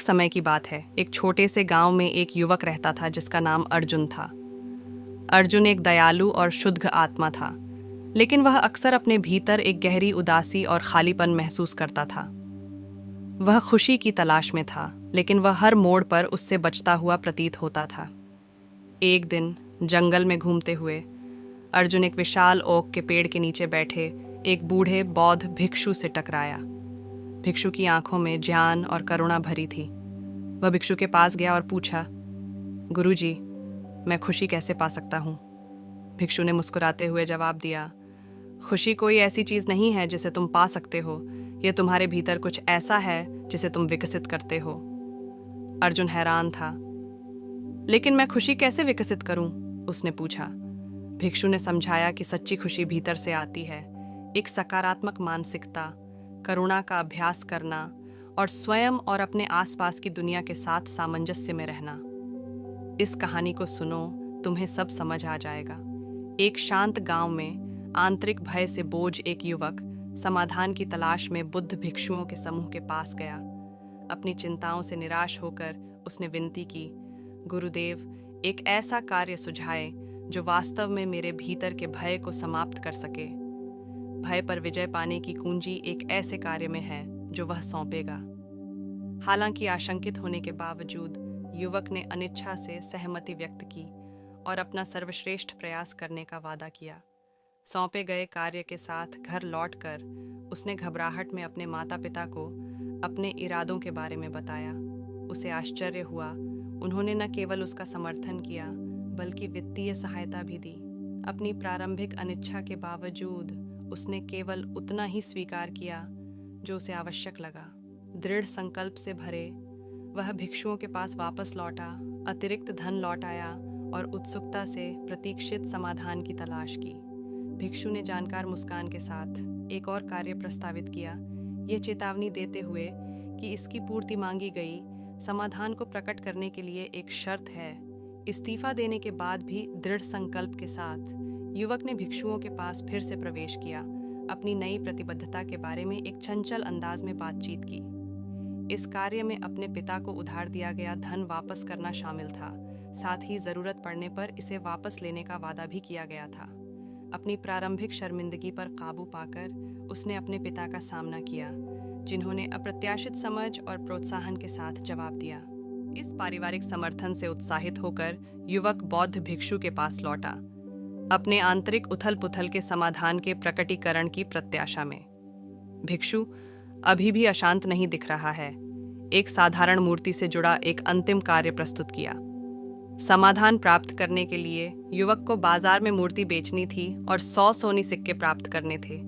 समय की बात है। एक छोटे से गांव में एक युवक रहता था जिसका नाम अर्जुन था। अर्जुन एक दयालु और शुद्ध आत्मा था, लेकिन वह अक्सर अपने भीतर एक गहरी उदासी और खालीपन महसूस करता था। वह खुशी की तलाश में था, लेकिन वह हर मोड़ पर उससे बचता हुआ प्रतीत होता था। एक दिन जंगल में घूमते हुए अर्जुन एक विशाल ओक के पेड़ के नीचे बैठे एक बूढ़े बौद्ध भिक्षु से टकराया। भिक्षु की आंखों में ज्ञान और करुणा भरी थी। वह भिक्षु के पास गया और पूछा, गुरुजी, मैं खुशी कैसे पा सकता हूँ? भिक्षु ने मुस्कुराते हुए जवाब दिया, खुशी कोई ऐसी चीज़ नहीं है जिसे तुम पा सकते हो। यह तुम्हारे भीतर कुछ ऐसा है जिसे तुम विकसित करते हो। अर्जुन हैरान था। लेकिन मैं खुशी कैसे विकसित करूं? उसने पूछा। भिक्षु ने समझाया कि सच्ची खुशी भीतर से आती है। एक सकारात्मक मानसिकता, करुणा का अभ्यास करना और स्वयं और अपने आसपास की दुनिया के साथ सामंजस्य में रहना। इस कहानी को सुनो, तुम्हें सब समझ आ जाएगा। एक शांत गांव में आंतरिक भय से बोझ एक युवक समाधान की तलाश में बुद्ध भिक्षुओं के समूह के पास गया। अपनी चिंताओं से निराश होकर उसने विनती की, गुरुदेव, एक ऐसा कार्य सुझाए जो वास्तव में मेरे भीतर के भय को समाप्त कर सके। भय पर विजय पाने की कुंजी एक ऐसे कार्य में है जो वह सौंपेगा। हालांकि आशंकित होने के बावजूद युवक ने अनिच्छा से सहमति व्यक्त की और अपना सर्वश्रेष्ठ प्रयास करने का वादा किया। सौंपे गए कार्य के साथ घर लौटकर उसने घबराहट में अपने माता पिता को अपने इरादों के बारे में बताया। उसे आश्चर्य हुआ। उन्होंने न केवल उसका समर्थन किया बल्कि वित्तीय सहायता भी दी। अपनी प्रारंभिक अनिच्छा के बावजूद उसने केवल उतना ही स्वीकार किया जो उसे आवश्यक लगा। दृढ़ संकल्प से भरे वह भिक्षुओं के पास वापस लौटा, अतिरिक्त धन लौट आया और उत्सुकता से प्रतीक्षित समाधान की तलाश की। भिक्षु ने जानकार मुस्कान के साथ एक और कार्य प्रस्तावित किया, यह चेतावनी देते हुए कि इसकी पूर्ति मांगी गई समाधान को प्रकट करने के लिए एक शर्त है। इस्तीफा देने के बाद भी दृढ़ संकल्प के साथ युवक ने भिक्षुओं के पास फिर से प्रवेश किया। अपनी नई प्रतिबद्धता के बारे में एक चंचल अंदाज में बातचीत की। इस कार्य में अपने पिता को उधार दिया गया धन वापस करना शामिल था। साथ ही जरूरत पड़ने पर इसे वापस लेने का वादा भी किया गया था। अपनी प्रारंभिक शर्मिंदगी पर काबू पाकर उसने अपने पिता का सामना किया, जिन्होंने अप्रत्याशित समझ और प्रोत्साहन के साथ जवाब दिया। इस पारिवारिक समर्थन से उत्साहित होकर युवक बौद्ध भिक्षु के पास लौटा, अपने आंतरिक उथल पुथल के समाधान के प्रकटीकरण की प्रत्याशा में। भिक्षु अभी भी अशांत नहीं दिख रहा है। एक साधारण मूर्ति से जुड़ा एक अंतिम कार्य प्रस्तुत किया। समाधान प्राप्त करने के लिए युवक को बाजार में मूर्ति बेचनी थी और 100 सोनी सिक्के प्राप्त करने थे।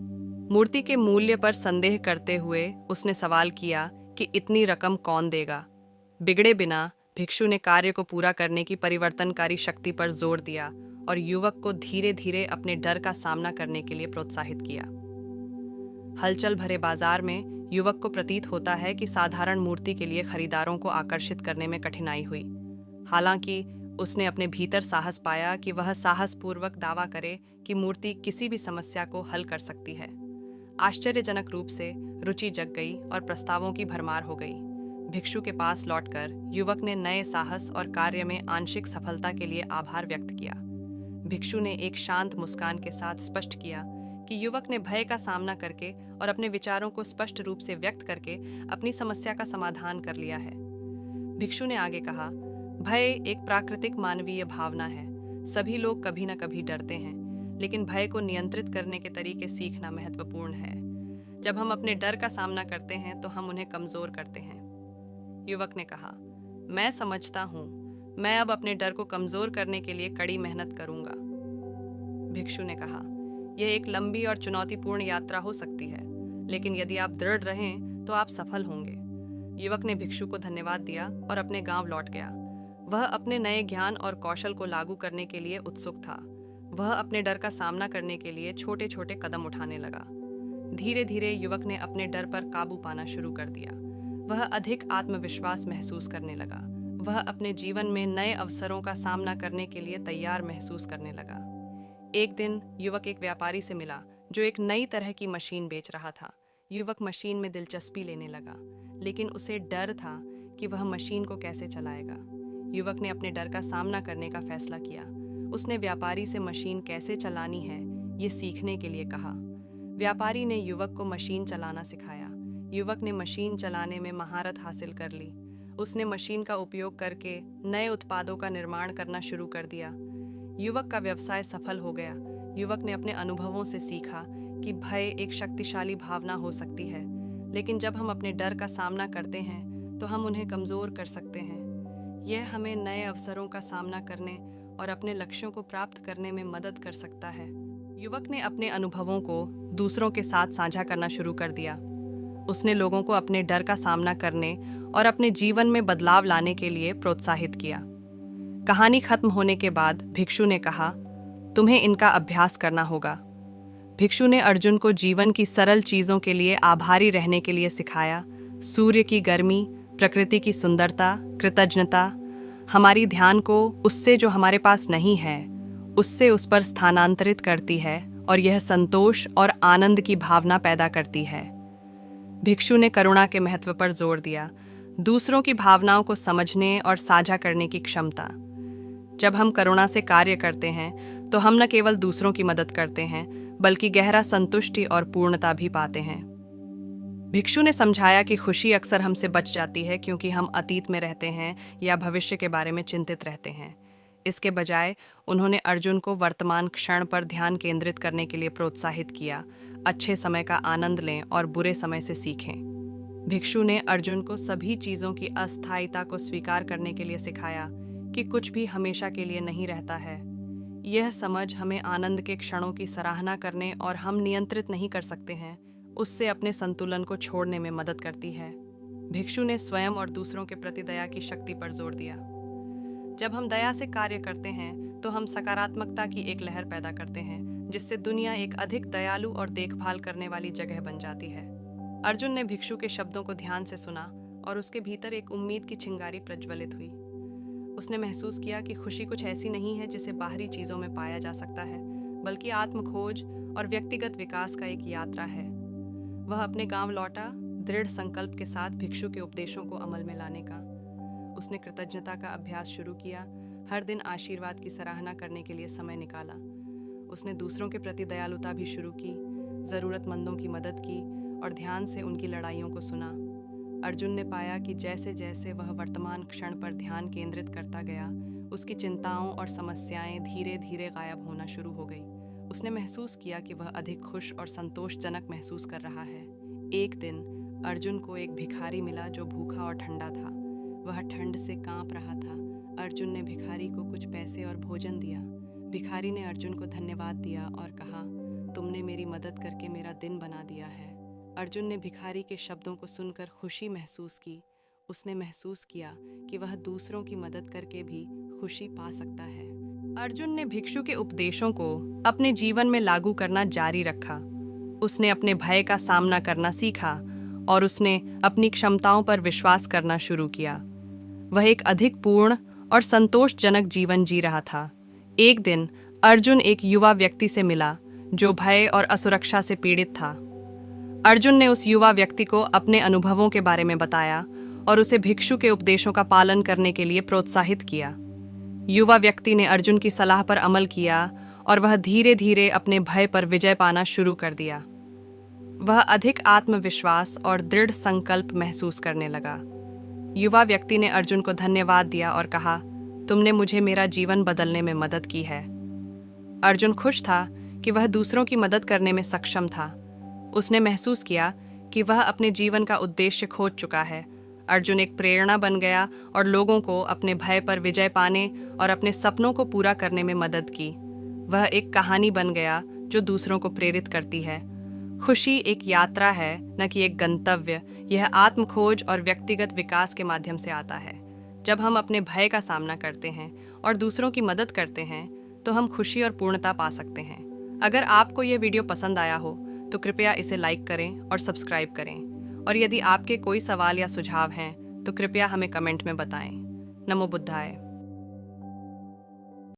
मूर्ति के मूल्य पर संदेह करते हुए उसने सवाल किया कि इतनी रकम कौन देगा। बिगड़े बिना भिक्षु ने कार्य को पूरा करने की परिवर्तनकारी शक्ति पर जोर दिया और युवक को धीरे धीरे अपने डर का सामना करने के लिए प्रोत्साहित किया। हलचल भरे बाजार में युवक को प्रतीत होता है कि साधारण मूर्ति के लिए खरीदारों को आकर्षित करने में कठिनाई हुई। हालांकि उसने अपने भीतर साहस पाया कि वह साहसपूर्वक दावा करे कि मूर्ति किसी भी समस्या को हल कर सकती है। आश्चर्यजनक रूप से रुचि जग गई और प्रस्तावों की भरमार हो गई। भिक्षु के पास लौटकर युवक ने नए साहस और कार्य में आंशिक सफलता के लिए आभार व्यक्त किया। भिक्षु ने एक शांत मुस्कान के साथ स्पष्ट किया कि युवक ने भय का सामना करके और अपने विचारों को स्पष्ट रूप से व्यक्त करके अपनी समस्या का समाधान कर लिया है। भिक्षु ने आगे कहा, भय एक प्राकृतिक मानवीय भावना है। सभी लोग कभी न कभी डरते हैं, लेकिन भय को नियंत्रित करने के तरीके सीखना महत्वपूर्ण है। जब हम अपने डर का सामना करते हैं तो हम उन्हें कमजोर करते हैं। युवक ने कहा, मैं समझता हूँ, मैं अब अपने डर को कमजोर करने के लिए कड़ी मेहनत करूंगा। भिक्षु ने कहा, यह एक लंबी और चुनौतीपूर्ण यात्रा हो सकती है, लेकिन यदि आप दृढ़ रहें तो आप सफल होंगे। युवक ने भिक्षु को धन्यवाद दिया और अपने गांव लौट गया। वह अपने नए ज्ञान और कौशल को लागू करने के लिए उत्सुक था। वह अपने डर का सामना करने के लिए छोटे छोटे कदम उठाने लगा। धीरे धीरे युवक ने अपने डर पर काबू पाना शुरू कर दिया। वह अधिक आत्मविश्वास महसूस करने लगा। वह अपने जीवन में नए अवसरों का सामना करने के लिए तैयार महसूस करने लगा। एक दिन युवक एक व्यापारी से मिला जो एक नई तरह की मशीन बेच रहा था। युवक मशीन में दिलचस्पी लेने लगा, लेकिन उसे डर था कि वह मशीन को कैसे चलाएगा। युवक ने अपने डर का सामना करने का फैसला किया। उसने व्यापारी से मशीन कैसे चलानी है ये सीखने के लिए कहा। व्यापारी ने युवक को मशीन चलाना सिखाया। युवक ने मशीन चलाने में महारत हासिल कर ली। उसने मशीन का उपयोग करके नए उत्पादों का निर्माण करना शुरू कर दिया। युवक का व्यवसाय सफल हो गया। युवक ने अपने अनुभवों से सीखा कि भय एक शक्तिशाली भावना हो सकती है, लेकिन जब हम अपने डर का सामना करते हैं तो हम उन्हें कमज़ोर कर सकते हैं। यह हमें नए अवसरों का सामना करने और अपने लक्ष्यों को प्राप्त करने में मदद कर सकता है। युवक ने अपने अनुभवों को दूसरों के साथ साझा करना शुरू कर दिया। उसने लोगों को अपने डर का सामना करने और अपने जीवन में बदलाव लाने के लिए प्रोत्साहित किया। कहानी खत्म होने के बाद भिक्षु ने कहा, तुम्हें इनका अभ्यास करना होगा। भिक्षु ने अर्जुन को जीवन की सरल चीज़ों के लिए आभारी रहने के लिए सिखाया। सूर्य की गर्मी, प्रकृति की सुंदरता, कृतज्ञता हमारी ध्यान को उससे जो हमारे पास नहीं है उससे उस पर स्थानांतरित करती है और यह संतोष और आनंद की भावना पैदा करती है। भिक्षु ने करुणा के महत्व पर जोर दिया। दूसरों की भावनाओं को समझने और साझा करने की क्षमता। जब हम करुणा से कार्य करते हैं तो हम न केवल दूसरों की मदद करते हैं बल्कि गहरा संतुष्टि और पूर्णता भी पाते हैं। भिक्षु ने समझाया कि खुशी अक्सर हमसे बच जाती है क्योंकि हम अतीत में रहते हैं या भविष्य के बारे में चिंतित रहते हैं। इसके बजाय उन्होंने अर्जुन को वर्तमान क्षण पर ध्यान केंद्रित करने के लिए प्रोत्साहित किया। अच्छे समय का आनंद लें और बुरे समय से सीखें। भिक्षु ने अर्जुन को सभी चीज़ों की अस्थायीता को स्वीकार करने के लिए सिखाया कि कुछ भी हमेशा के लिए नहीं रहता है। यह समझ हमें आनंद के क्षणों की सराहना करने और हम नियंत्रित नहीं कर सकते हैं उससे अपने संतुलन को छोड़ने में मदद करती है। भिक्षु ने स्वयं और दूसरों के प्रति दया की शक्ति पर जोर दिया। जब हम दया से कार्य करते हैं तो हम सकारात्मकता की एक लहर पैदा करते हैं जिससे दुनिया एक अधिक दयालु और देखभाल करने वाली जगह बन जाती है। अर्जुन ने भिक्षु के शब्दों को ध्यान से सुना और उसके भीतर एक उम्मीद की चिंगारी प्रज्वलित हुई। उसने महसूस किया कि खुशी कुछ ऐसी नहीं है जिसे बाहरी चीज़ों में पाया जा सकता है, बल्कि आत्मखोज और व्यक्तिगत विकास का एक यात्रा है। वह अपने गांव लौटा, दृढ़ संकल्प के साथ भिक्षु के उपदेशों को अमल में लाने का। उसने कृतज्ञता का अभ्यास शुरू किया, हर दिन आशीर्वाद की सराहना करने के लिए समय निकाला। उसने दूसरों के प्रति दयालुता भी शुरू की, ज़रूरतमंदों की मदद की और ध्यान से उनकी लड़ाइयों को सुना। अर्जुन ने पाया कि जैसे जैसे वह वर्तमान क्षण पर ध्यान केंद्रित करता गया, उसकी चिंताओं और समस्याएं धीरे धीरे गायब होना शुरू हो गई। उसने महसूस किया कि वह अधिक खुश और संतोषजनक महसूस कर रहा है। एक दिन अर्जुन को एक भिखारी मिला जो भूखा और ठंडा था। वह ठंड से कांप रहा था। अर्जुन ने भिखारी को कुछ पैसे और भोजन दिया। भिखारी ने अर्जुन को धन्यवाद दिया और कहा, तुमने मेरी मदद करके मेरा दिन बना दिया है। अर्जुन ने भिखारी के शब्दों को सुनकर खुशी महसूस की। उसने महसूस किया कि वह दूसरों की मदद करके भी खुशी पा सकता है। अर्जुन ने भिक्षु के उपदेशों को अपने जीवन में लागू करना जारी रखा। उसने अपने भय का सामना करना सीखा और उसने अपनी क्षमताओं पर विश्वास करना शुरू किया। वह एक अधिक पूर्ण और संतोषजनक जीवन जी रहा था। एक दिन अर्जुन एक युवा व्यक्ति से मिला जो भय और असुरक्षा से पीड़ित था। अर्जुन ने उस युवा व्यक्ति को अपने अनुभवों के बारे में बताया और उसे भिक्षु के उपदेशों का पालन करने के लिए प्रोत्साहित किया। युवा व्यक्ति ने अर्जुन की सलाह पर अमल किया और वह धीरे धीरे अपने भय पर विजय पाना शुरू कर दिया। वह अधिक आत्मविश्वास और दृढ़ संकल्प महसूस करने लगा। युवा व्यक्ति ने अर्जुन को धन्यवाद दिया और कहा, तुमने मुझे मेरा जीवन बदलने में मदद की है। अर्जुन खुश था कि वह दूसरों की मदद करने में सक्षम था। उसने महसूस किया कि वह अपने जीवन का उद्देश्य खोज चुका है। अर्जुन एक प्रेरणा बन गया और लोगों को अपने भय पर विजय पाने और अपने सपनों को पूरा करने में मदद की। वह एक कहानी बन गया जो दूसरों को प्रेरित करती है। खुशी एक यात्रा है, न कि एक गंतव्य। यह आत्मखोज और व्यक्तिगत विकास के माध्यम से आता है। जब हम अपने भय का सामना करते हैं और दूसरों की मदद करते हैं तो हम खुशी और पूर्णता पा सकते हैं। अगर आपको यह वीडियो पसंद आया हो तो कृपया इसे लाइक करें और सब्सक्राइब करें। और यदि आपके कोई सवाल या सुझाव हैं तो कृपया हमें कमेंट में बताएं। नमो बुद्धाय।